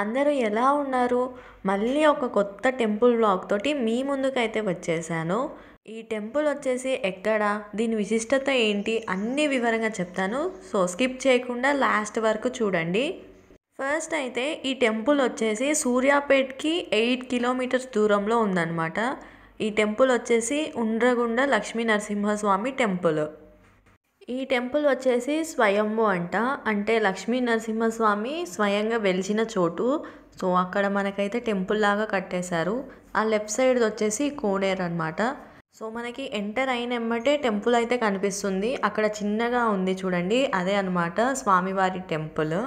అందరూ ఎలా ఉన్నారు? మళ్ళీ ఒక కొత్త టెంపుల్ వ్లాగ్ తోటి మీ ముందుకైతే వచ్చేసాను. ఈ టెంపుల్ వచ్చేసి ఎక్కడ, దీని విశిష్టత ఏంటి అన్నీ వివరంగా చెప్తాను. సో స్కిప్ చేయకుండా లాస్ట్ వరకు చూడండి. ఫస్ట్ అయితే ఈ టెంపుల్ వచ్చేసి సూర్యాపేట్కి 8 కిలోమీటర్స్ దూరంలో ఉందన్నమాట. ఈ టెంపుల్ వచ్చేసి ఉండ్రగుండ లక్ష్మీ నరసింహస్వామి టెంపుల్. ఈ టెంపుల్ వచ్చేసి స్వయంభూ అంటే లక్ష్మీ నరసింహస్వామి స్వయంగా వెలిసిన చోటు. సో అక్కడ మనకైతే టెంపుల్ లాగా కట్టేశారు. ఆ లెఫ్ట్ సైడ్ వచ్చేసి కోనేరు అనమాట. సో మనకి ఎంటర్ అయిన ఎమ్మటే టెంపుల్ అయితే కనిపిస్తుంది. అక్కడ చిన్నగా ఉంది చూడండి, అదే అనమాట స్వామివారి టెంపుల్.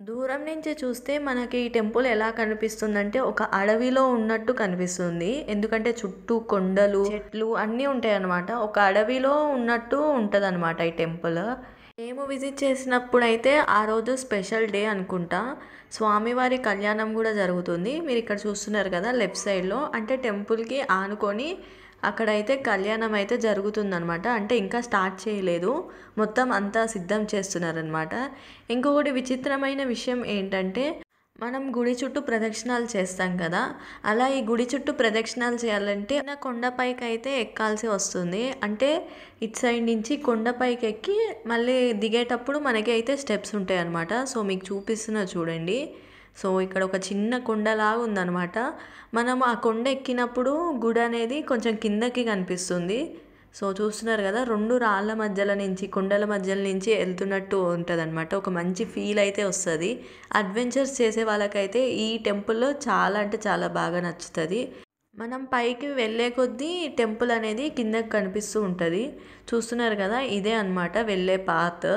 దూరం నుంచి చూస్తే మనకి ఈ టెంపుల్ ఎలా కనిపిస్తుందంటే ఒక అడవిలో ఉన్నట్టు కనిపిస్తుంది. ఎందుకంటే చుట్టూ కొండలు, చెట్లు అన్నీ ఉంటాయి అన్నమాట. ఒక అడవిలో ఉన్నట్టు ఉంటుంది అనమాట ఈ టెంపుల్. మేము విజిట్ చేసినప్పుడు అయితే ఆ రోజు స్పెషల్ డే అనుకుంటా. స్వామివారి కళ్యాణం కూడా జరుగుతుంది. మీరు ఇక్కడ చూస్తున్నారు కదా లెఫ్ట్ సైడ్లో, అంటే టెంపుల్కి ఆనుకొని అక్కడైతే కళ్యాణం అయితే జరుగుతుందనమాట. అంటే ఇంకా స్టార్ట్ చేయలేదు, మొత్తం అంతా సిద్ధం చేస్తున్నారనమాట. ఇంకొకటి విచిత్రమైన విషయం ఏంటంటే మనం గుడి చుట్టూ ప్రదక్షిణాలు చేస్తాం కదా, అలా ఈ గుడి చుట్టూ ప్రదక్షిణాలు చేయాలంటే కొండపైకి అయితే ఎక్కాల్సి వస్తుంది. అంటే ఇటు సైడ్ నుంచి కొండపైకి ఎక్కి మళ్ళీ దిగేటప్పుడు మనకి అయితే స్టెప్స్ ఉంటాయి అన్నమాట. సో మీకు చూపిస్తున్నా చూడండి. సో ఇక్కడ ఒక చిన్న కొండలాగా ఉందన్నమాట. మనం ఆ కొండ ఎక్కినప్పుడు గుడి అనేది కొంచెం కిందకి కనిపిస్తుంది. సో చూస్తున్నారు కదా, 2 రాళ్ళ మధ్యల నుంచి, కొండల మధ్యల నుంచి వెళ్తున్నట్టు ఉంటుంది అనమాట. ఒక మంచి ఫీల్ అయితే వస్తుంది. అడ్వెంచర్స్ చేసే వాళ్ళకైతే ఈ టెంపుల్లో చాలా అంటే చాలా బాగా నచ్చుతుంది. మనం పైకి వెళ్ళే కొద్దీ టెంపుల్ అనేది కిందకి కనిపిస్తూ ఉంటుంది. చూస్తున్నారు కదా, ఇదే అనమాట వెళ్ళే పాత్.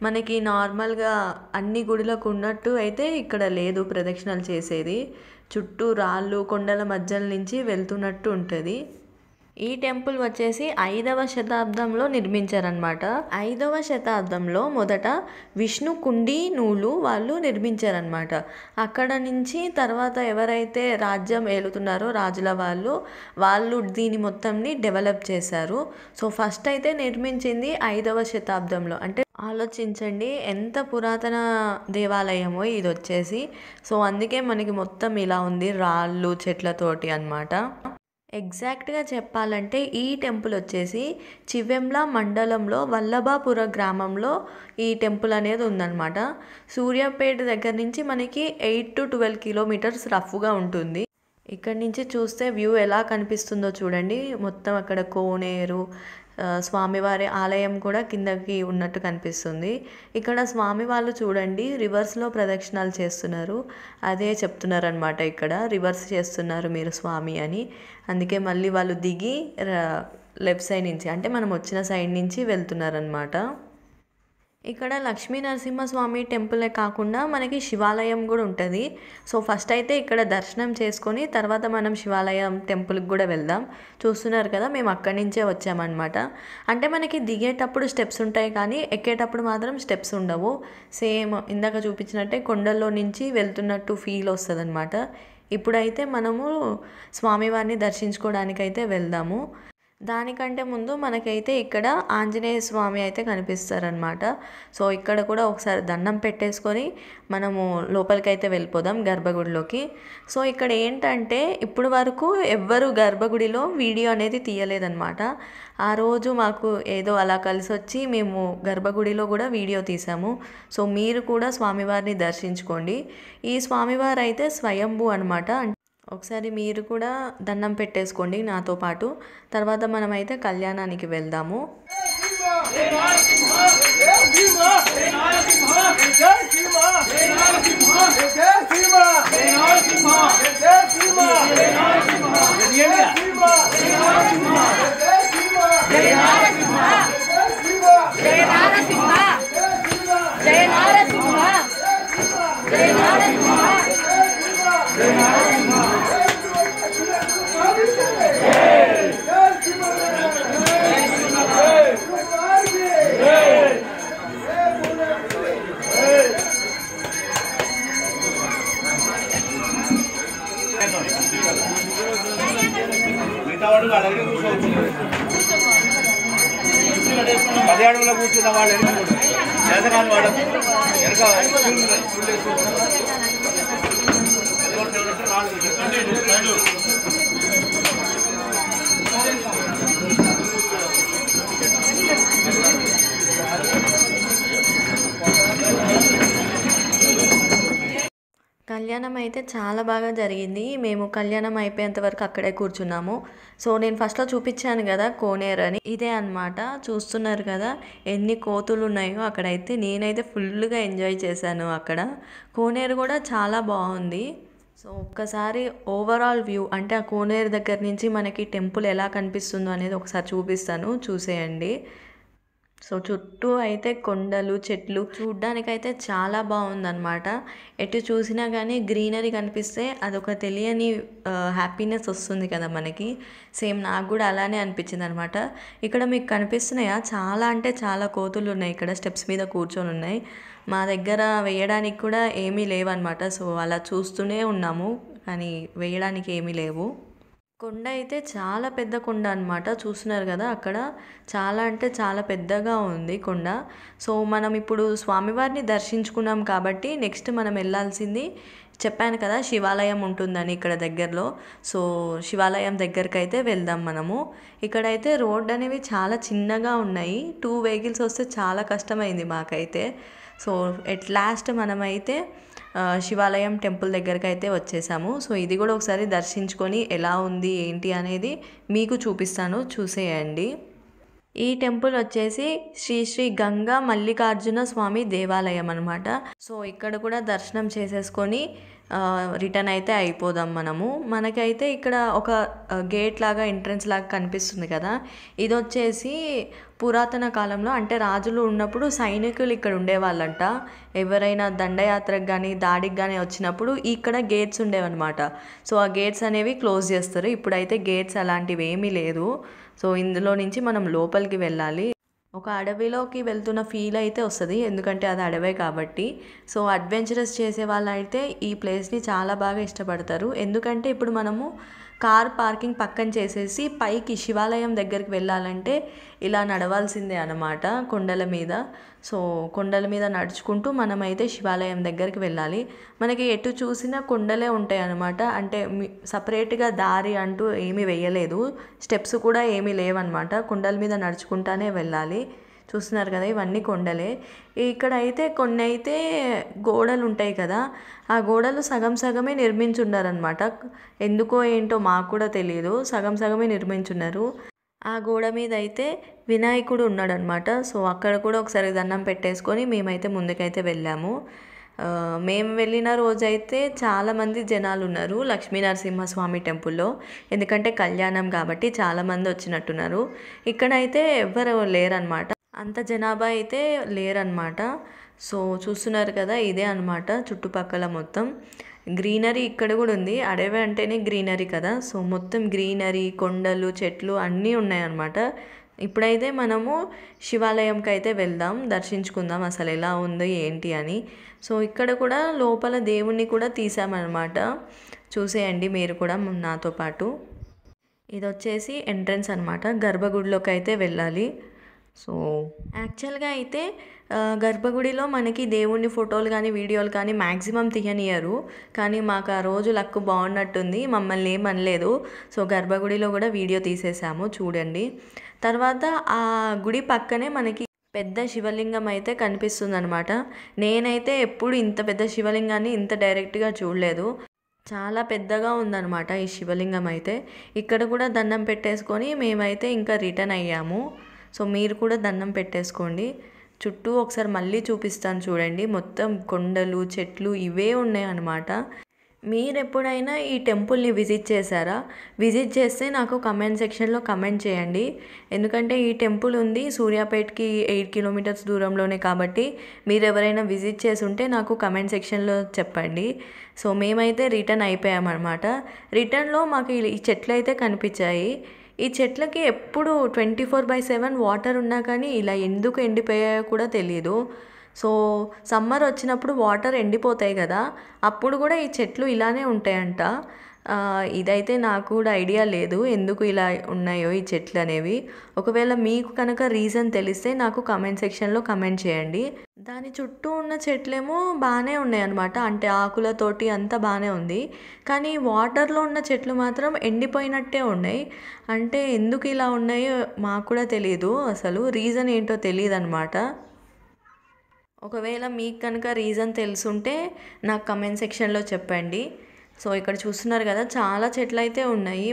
మనకి నార్మల్గా అన్ని గుడిలకు ఉన్నట్టు అయితే ఇక్కడ లేదు ప్రదక్షిణలు చేసేది. చుట్టూ రాళ్ళు కొండల మధ్యల నుంచి వెళ్తున్నట్టు ఉంటుంది. ఈ టెంపుల్ వచ్చేసి 5వ శతాబ్దంలో నిర్మించారనమాట. 5వ శతాబ్దంలో మొదట విష్ణు కుండినూలు వాళ్ళు నిర్మించారనమాట. అక్కడ నుంచి తర్వాత ఎవరైతే రాజ్యం ఏలుతున్నారో రాజుల వాళ్ళు దీని మొత్తంని డెవలప్ చేశారు. సో ఫస్ట్ అయితే నిర్మించింది 5వ శతాబ్దంలో. అంటే ఆలోచించండి ఎంత పురాతన దేవాలయమో ఇది వచ్చేసి. సో అందుకే మనకి మొత్తం ఇలా ఉంది, రాళ్ళు చెట్లతోటి అన్నమాట. ఎగ్జాక్ట్గా చెప్పాలంటే ఈ టెంపుల్ వచ్చేసి చివెంల మండలంలో వల్లభాపుర గ్రామంలో ఈ టెంపుల్ అనేది ఉందన్నమాట. సూర్యాపేట దగ్గర నుంచి మనకి 8 to 12 కిలోమీటర్స్ రఫ్గా ఉంటుంది. ఇక్కడ నుంచి చూస్తే వ్యూ ఎలా కనిపిస్తుందో చూడండి. మొత్తం అక్కడ కోనేరు, స్వామివారి ఆలయం కూడా కిందకి ఉన్నట్టు కనిపిస్తుంది. ఇక్కడ స్వామి వాళ్ళు చూడండి రివర్స్లో ప్రదక్షిణాలు చేస్తున్నారు. అదే చెప్తున్నారు అనమాట, ఇక్కడ రివర్స్ చేస్తున్నారు మీరు స్వామి అని. అందుకే మళ్ళీ వాళ్ళు దిగి లెఫ్ట్ సైడ్ నుంచి, అంటే మనం వచ్చిన సైడ్ నుంచి వెళ్తున్నారనమాట. ఇక్కడ లక్ష్మీ నరసింహస్వామి టెంపులే కాకుండా మనకి శివాలయం కూడా ఉంటుంది. సో ఫస్ట్ అయితే ఇక్కడ దర్శనం చేసుకొని తర్వాత మనం శివాలయం టెంపుల్కి కూడా వెళ్దాం. చూస్తున్నారు కదా, మేము అక్కడి నుంచే వచ్చామన్నమాట. అంటే మనకి దిగేటప్పుడు స్టెప్స్ ఉంటాయి కానీ ఎక్కేటప్పుడు మాత్రం స్టెప్స్ ఉండవు. సేమ్ ఇందాక చూపించినట్టే కొండల్లో నుంచి వెళ్తున్నట్టు ఫీల్ వస్తుంది అనమాట. ఇప్పుడైతే మనము స్వామివారిని దర్శించుకోవడానికైతే వెళ్దాము. దానికంటే ముందు మనకైతే ఇక్కడ ఆంజనేయ స్వామి అయితే కనిపిస్తారనమాట. సో ఇక్కడ కూడా ఒకసారి దండం పెట్టేసుకొని మనము లోపలికైతే వెళ్ళిపోదాం గర్భగుడిలోకి. సో ఇక్కడ ఏంటంటే ఇప్పుడు వరకు ఎవ్వరు గర్భగుడిలో వీడియో అనేది తీయలేదన్నమాట. ఆ రోజు మాకు ఏదో అలా కలిసి వచ్చి మేము గర్భగుడిలో కూడా వీడియో తీసాము. సో మీరు కూడా స్వామివారిని దర్శించుకోండి. ఈ స్వామివారు అయితే స్వయంభూ అనమాట. ఒకసారి మీరు కూడా దండం పెట్టేసుకోండి నాతో పాటు. తర్వాత మనమైతే కళ్యాణానికి వెళ్దాము. పదిహేడులో కూర్చున్న వాళ్ళు చేతకాని వాడు కళ్యాణం అయితే చాలా బాగా జరిగింది. మేము కళ్యాణం అయిపోయేంత వరకు అక్కడే కూర్చున్నాము. సో నేను ఫస్ట్‌లో చూపించాను కదా కోనేరు అని. ఇదే అన్నమాట. చూస్తున్నారు కదా ఎన్ని కోతులు ఉన్నాయో అక్కడైతే. నేనైతే ఫుల్‌గా ఎంజాయ్ చేశాను అక్కడ. కోనేరు కూడా చాలా బాగుంది. సో ఒక్కసారి ఓవరాల్ వ్యూ అంటే ఆ కోనేరు దగ్గర నుంచి మనకి టెంపుల్ ఎలా కనిపిస్తుందో అనేది ఒకసారి చూపిస్తాను, చూసేయండి. సో చుట్టూ అయితే కొండలు, చెట్లు చూడ్డానికైతే చాలా బాగుందన్నమాట. ఎటు చూసినా కానీ గ్రీనరీ కనిపిస్తే అదొక తెలియని హ్యాపీనెస్ వస్తుంది కదా మనకి. సేమ్ నాకు కూడా అలానే అనిపించింది అనమాట. ఇక్కడ మీకు కనిపిస్తున్నాయా, చాలా అంటే చాలా కోతులు ఉన్నాయి ఇక్కడ. స్టెప్స్ మీద కూర్చొని ఉన్నాయి. మా దగ్గర వేయడానికి కూడా ఏమీ లేవన్నమాట. సో అలా చూస్తూనే ఉన్నాము, కానీ వేయడానికి ఏమీ లేవు. కొండ అయితే చాలా పెద్ద కొండ అనమాట. చూస్తున్నారు కదా అక్కడ చాలా అంటే చాలా పెద్దగా ఉంది కొండ. సో మనం ఇప్పుడు స్వామివారిని దర్శించుకున్నాం కాబట్టి నెక్స్ట్ మనం వెళ్ళాల్సింది, చెప్పాను కదా శివాలయం ఉంటుందని ఇక్కడ దగ్గరలో. సో శివాలయం దగ్గరికి అయితే వెళ్దాం మనము. ఇక్కడైతే రోడ్ అనేవి చాలా చిన్నగా ఉన్నాయి. 2 వెహికల్స్ వస్తే చాలా కష్టమైంది మాకైతే. సో ఎట్ లాస్ట్ మనమైతే శివాలయం టెంపుల్ దగ్గరికి అయితే వచ్చేసాము. సో ఇది కూడా ఒకసారి దర్శించుకొని ఎలా ఉంది ఏంటి అనేది మీకు చూపిస్తాను, చూసేయండి. ఈ టెంపుల్ వచ్చేసి శ్రీ శ్రీ గంగా మల్లికార్జున స్వామి దేవాలయం అనమాట. సో ఇక్కడ కూడా దర్శనం చేసేసుకొని రిటర్న్ అయితే అయిపోదాం మనము. మనకైతే ఇక్కడ ఒక గేట్ లాగా ఎంట్రన్స్ లాగా కనిపిస్తుంది కదా. ఇది వచ్చేసి పురాతన కాలంలో అంటే రాజులు ఉన్నప్పుడు సైనికులు ఇక్కడ ఉండేవాళ్ళంట. ఎవరైనా దండయాత్రకు కానీ దాడికి కానీ వచ్చినప్పుడు ఇక్కడ గేట్స్ ఉండేవన్నమాట. సో ఆ గేట్స్ అనేవి క్లోజ్ చేస్తారు. ఇప్పుడైతే గేట్స్ అలాంటివి ఏమీ లేదు. సో ఇందులో నుంచి మనం లోపలికి వెళ్ళాలి. ఒక అడవిలోకి వెళ్తున్న ఫీల్ అయితే వస్తుంది, ఎందుకంటే అది అడవే కాబట్టి. సో అడ్వెంచరస్ చేసే వాళ్ళైతే ఈ ప్లేస్ని చాలా బాగా ఇష్టపడతారు. ఎందుకంటే ఇప్పుడు మనము కార్ పార్కింగ్ పక్కన చేసేసి పైకి శివాలయం దగ్గరికి వెళ్ళాలంటే ఇలా నడవాల్సిందే అన్నమాట కొండల మీద. సో కొండల మీద నడుచుకుంటూ మనమైతే శివాలయం దగ్గరికి వెళ్ళాలి. మనకి ఎటు చూసినా కొండలే ఉంటాయి అన్నమాట. అంటే సపరేట్గా దారి అంటూ ఏమీ వేయలేదు, స్టెప్స్ కూడా ఏమీ లేవన్నమాట. కొండల మీద నడుచుకుంటానే వెళ్ళాలి. చూస్తున్నారు కదా ఇవన్నీ కొండలే. ఇక్కడ అయితే కొన్ని అయితే గోడలు ఉంటాయి కదా, ఆ గోడలు సగం సగమే నిర్మించున్నారనమాట. ఎందుకో ఏంటో మాకు కూడా తెలియదు, సగం సగమే నిర్మించున్నారు. ఆ గోడ మీద అయితే వినాయకుడు ఉన్నాడనమాట. సో అక్కడ కూడా ఒకసారి దండం పెట్టేసుకొని మేమైతే ముందుకైతే వెళ్ళాము. మేము వెళ్ళిన రోజైతే చాలామంది జనాలు ఉన్నారు లక్ష్మీనరసింహస్వామి టెంపుల్లో. ఎందుకంటే కళ్యాణం కాబట్టి చాలామంది వచ్చినట్టున్నారు. ఇక్కడైతే ఎవ్వరు లేరనమాట, అంత జనాభా అయితే లేరనమాట. సో చూస్తున్నారు కదా ఇదే అనమాట చుట్టుపక్కల మొత్తం గ్రీనరీ. ఇక్కడ కూడా ఉంది, అడవి అంటేనే గ్రీనరీ కదా. సో మొత్తం గ్రీనరీ, కొండలు, చెట్లు అన్నీ ఉన్నాయన్నమాట. ఇప్పుడైతే మనము శివాలయంకి అయితే వెళ్దాం, దర్శించుకుందాం అసలు ఎలా ఉంది ఏంటి అని. సో ఇక్కడ కూడా లోపల దేవుణ్ణి కూడా తీసామన్నమాట. చూసేయండి మీరు కూడా నాతో పాటు. ఇది వచ్చేసి ఎంట్రన్స్ అనమాట, గర్భగుడిలోకి అయితే వెళ్ళాలి. సో యాక్చువల్గా అయితే గర్భగుడిలో మనకి దేవుని ఫోటోలు కానీ వీడియోలు కానీ మ్యాక్సిమం తీయనియరు. కానీ మాకు ఆ రోజు లక్ బాగున్నట్టుంది, మమ్మల్ని ఏమనలేదు. సో గర్భగుడిలో కూడా వీడియో తీసేసాము, చూడండి. తర్వాత ఆ గుడి పక్కనే మనకి పెద్ద శివలింగం అయితే కనిపిస్తుంది అనమాట. నేనైతే ఎప్పుడు ఇంత పెద్ద శివలింగాన్ని ఇంత డైరెక్ట్గా చూడలేదు. చాలా పెద్దగా ఉందన్నమాట ఈ శివలింగం అయితే. ఇక్కడ కూడా దండం పెట్టేసుకొని మేమైతే ఇంకా రిటర్న్ అయ్యాము. సో మీరు కూడా దండం పెట్టేసుకోండి. చుట్టూ ఒకసారి మళ్ళీ చూపిస్తాను చూడండి, మొత్తం కొండలు, చెట్లు ఇవే ఉన్నాయి అన్నమాట. మీరు ఎప్పుడైనా ఈ టెంపుల్ని విజిట్ చేశారా? విజిట్ చేస్తే నాకు కమెంట్ సెక్షన్లో కమెంట్ చేయండి. ఎందుకంటే ఈ టెంపుల్ ఉంది సూర్యాపేటకి 8 కిలోమీటర్స్ దూరంలోనే కాబట్టి మీరు ఎవరైనా విజిట్ చేసి ఉంటే నాకు కమెంట్ సెక్షన్లో చెప్పండి. సో మేమైతే రిటర్న్ అయిపోయామన్నమాట. రిటర్న్లో మాకు ఈ చెట్లు అయితే కనిపించాయి. ఈ చెట్లకి ఎప్పుడు 24/7 వాటర్ ఉన్నా కానీ ఇలా ఎందుకు ఎండిపోయాయో కూడా తెలియదు. సో సమ్మర్ వచ్చినప్పుడు వాటర్ ఎండిపోతాయి కదా, అప్పుడు కూడా ఈ చెట్లు ఇలానే ఉంటాయంట. ఇదైతే నాకు కూడా ఐడియా లేదు ఎందుకు ఇలా ఉన్నాయో ఈ చెట్లు అనేవి. ఒకవేళ మీకు కనుక రీజన్ తెలిస్తే నాకు కమెంట్ సెక్షన్లో కమెంట్ చేయండి. దాని చుట్టూ ఉన్న చెట్లేమో బాగానే ఉన్నాయి అన్నమాట, అంటే ఆకులతోటి అంతా బాగానే ఉంది. కానీ వాటర్లో ఉన్న చెట్లు మాత్రం ఎండిపోయినట్టే ఉన్నాయి. అంటే ఎందుకు ఇలా ఉన్నాయో మాకు కూడా తెలియదు, అసలు రీజన్ ఏంటో తెలియదు అనమాట. ఒకవేళ మీకు కనుక రీజన్ తెలుసుంటే నాకు కమెంట్ సెక్షన్లో చెప్పండి. సో ఇక్కడ చూస్తున్నారు కదా, చాలా చెట్లు అయితే ఉన్నాయి.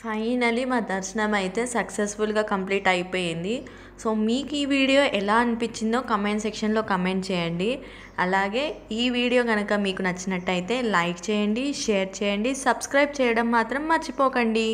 ఫైనలీ మా దర్శనం అయితే సక్సెస్ఫుల్గా కంప్లీట్ అయిపోయింది. సో మీకు ఈ వీడియో ఎలా అనిపించిందో కమెంట్ సెక్షన్లో కమెంట్ చేయండి. అలాగే ఈ వీడియో కనుక మీకు నచ్చినట్టయితే లైక్ చేయండి, షేర్ చేయండి, సబ్స్క్రైబ్ చేయడం మాత్రం మర్చిపోకండి.